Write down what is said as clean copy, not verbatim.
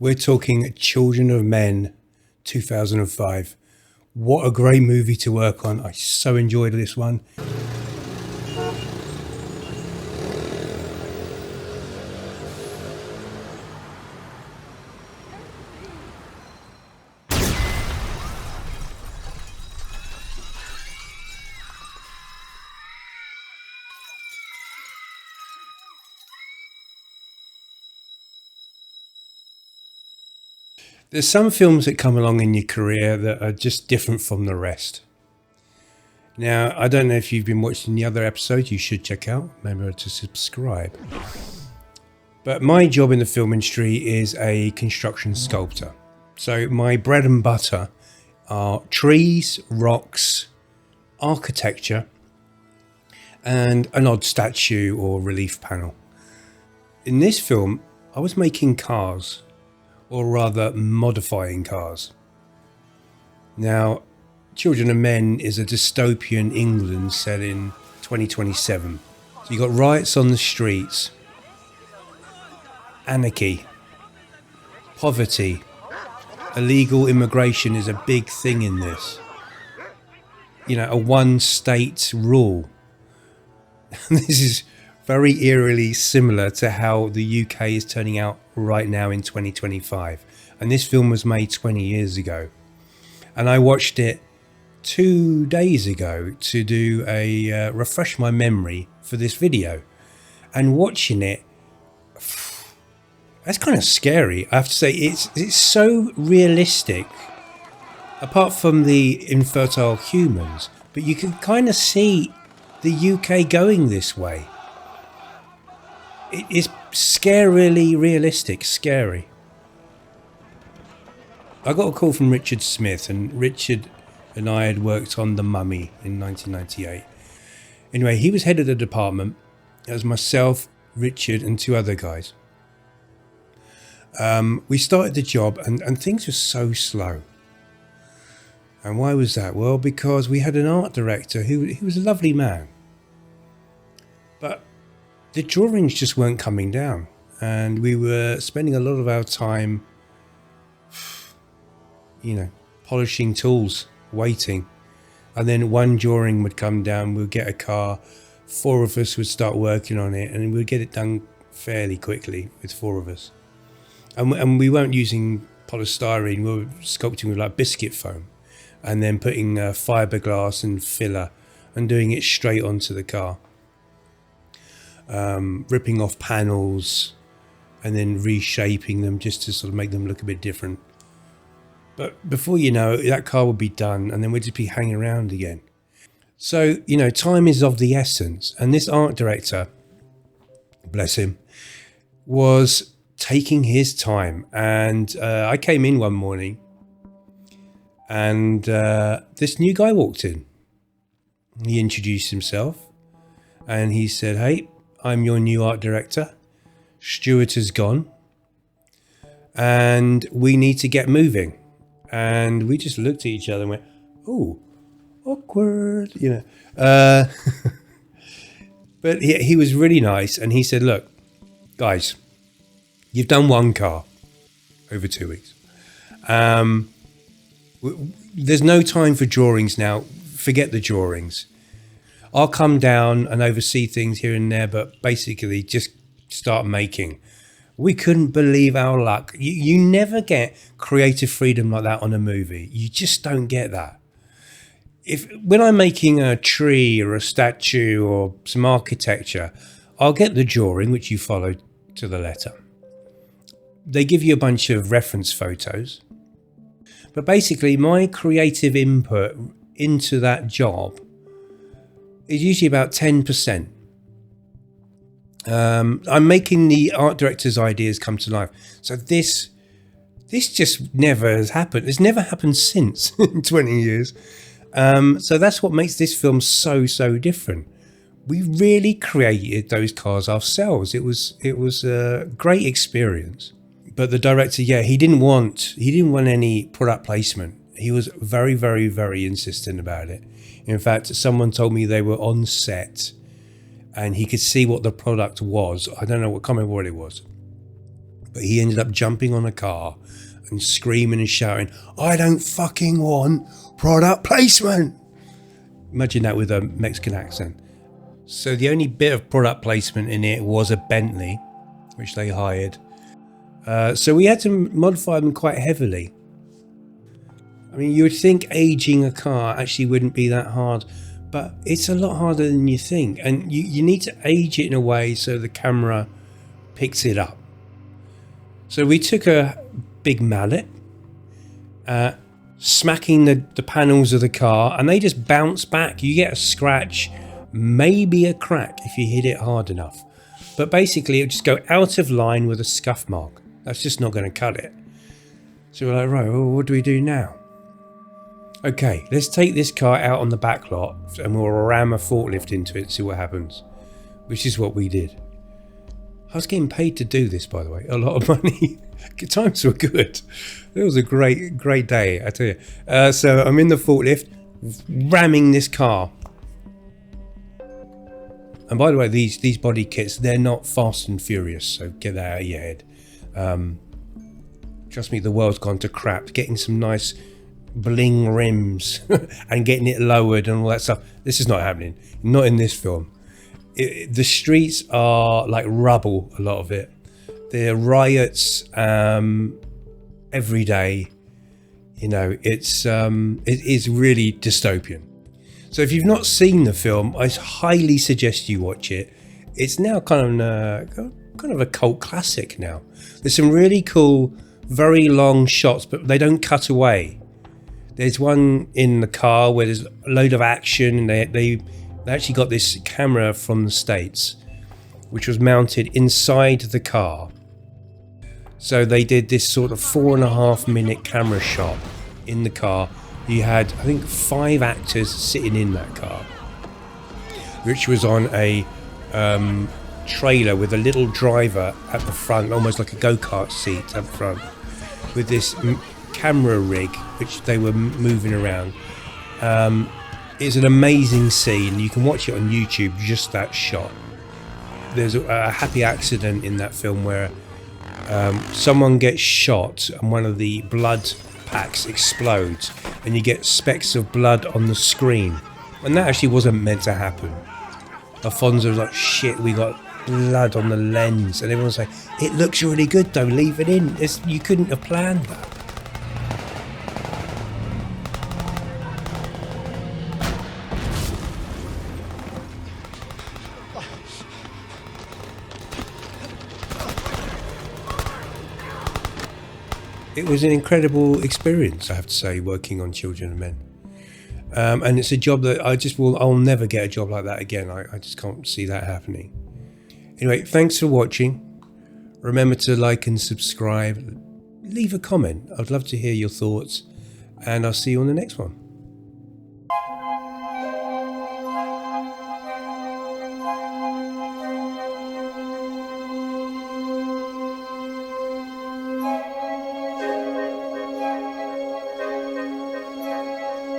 We're talking Children of Men, 2005. What a great movie to work on. I so enjoyed this one. There's some films that come along in your career that are just different from the rest. Now, I don't know if you've been watching the other episodes, you should check out. Remember to subscribe. But my job in the film industry is a construction sculptor. So my bread and butter are trees, rocks, architecture, and an odd statue or relief panel. In this film, I was making cars, or rather modifying cars. Now, Children of Men is a dystopian England set in 2027. So you got riots on the streets, anarchy, poverty, illegal immigration is a big thing in this. You know, a one state rule. This is very eerily similar to how the UK is turning out right now in 2025. And this film was made 20 years ago. And I watched it 2 days ago to do a refresh my memory for this video. And watching it, that's kind of scary. I have to say, it's so realistic. Apart from the infertile humans, but you can kind of see the UK going this way. It is scarily realistic, scary. I got a call from Richard Smith, and Richard and I had worked on The Mummy in 1998. Anyway, he was head of the department. It was myself, Richard, and 2 other guys. We started the job, and things were so slow. And why was that? Well, because we had an art director who was a lovely man. But the drawings just weren't coming down. And we were spending a lot of our time, polishing tools, waiting. And then one drawing would come down, we'd get a car, 4 of us would start working on it, and we'd get it done fairly quickly with 4 of us. And we weren't using polystyrene, we were sculpting with like biscuit foam, and then putting fiberglass and filler and doing it straight onto the car. Ripping off panels and then reshaping them just to sort of make them look a bit different. But before you know it, that car would be done, and then we'd just be hanging around again. So, time is of the essence. And this art director, bless him, was taking his time. And I came in one morning, and this new guy walked in. He introduced himself, and he said, "Hey, I'm your new art director. Stuart has gone, and we need to get moving." And we just looked at each other and went, "Oh, awkward," But he was really nice, and he said, "Look, guys, you've done 1 car over 2 weeks. There's no time for drawings now. Forget the drawings. I'll come down and oversee things here and there, but basically just start making." We couldn't believe our luck. You never get creative freedom like that on a movie. You just don't get that. When I'm making a tree or a statue or some architecture, I'll get the drawing, which you follow to the letter. They give you a bunch of reference photos. But basically, my creative input into that job is usually about 10%. I'm making the art director's ideas come to life. So this just never has happened. It's never happened since in 20 years. So that's what makes this film so different. We really created those cars ourselves. It was a great experience. But the director, he didn't want any product placement. He was very, very, very insistent about it. In fact, someone told me they were on set and he could see what the product was. I can't remember what it was. But he ended up jumping on a car and screaming and shouting, "I don't fucking want product placement." Imagine that with a Mexican accent. So the only bit of product placement in it was a Bentley, which they hired. So we had to modify them quite heavily. I mean, you would think aging a car actually wouldn't be that hard, but it's a lot harder than you think. And you need to age it in a way so the camera picks it up. So we took a big mallet, smacking the panels of the car, and they just bounce back. You get a scratch, maybe a crack if you hit it hard enough. But basically, it'll just go out of line with a scuff mark. That's just not going to cut it. So we're like, right, well, what do we do now? Okay, let's take this car out on the back lot and we'll ram a forklift into it and see what happens. Which is what we did. I was getting paid to do this, by the way. A lot of money. Times were good. It was a great day, I tell you. So I'm in the forklift, ramming this car. And by the way, these body kits, they're not Fast and Furious, so get that out of your head. Trust me, the world's gone to crap. Getting some nice bling rims and getting it lowered and all that stuff. This is not happening. Not in this film. The streets are like rubble, a lot of it. There are riots every day. You know, it is really dystopian. So if you've not seen the film, I highly suggest you watch it. It's now kind of a cult classic now. There's some really cool, very long shots, but they don't cut away. There's one in the car where there's a load of action, and they actually got this camera from the States, which was mounted inside the car. So they did this sort of 4.5 minute camera shot in the car. You had, I think, 5 actors sitting in that car, which was on a trailer with a little driver at the front, almost like a go-kart seat up front, with this camera rig which they were moving around. It's an amazing scene. You can watch it on YouTube, just that shot. There's a happy accident in that film where someone gets shot and one of the blood packs explodes and you get specks of blood on the screen, and that actually wasn't meant to happen. Alfonso was like, shit, we got blood on the lens, and everyone's like, it looks really good though, leave it in. You couldn't have planned that. It was an incredible experience, I have to say, working on Children of Men. And it's a job that I'll never get a job like that again. I just can't see that happening. Anyway, thanks for watching. Remember to like and subscribe. Leave a comment. I'd love to hear your thoughts. And I'll see you on the next one.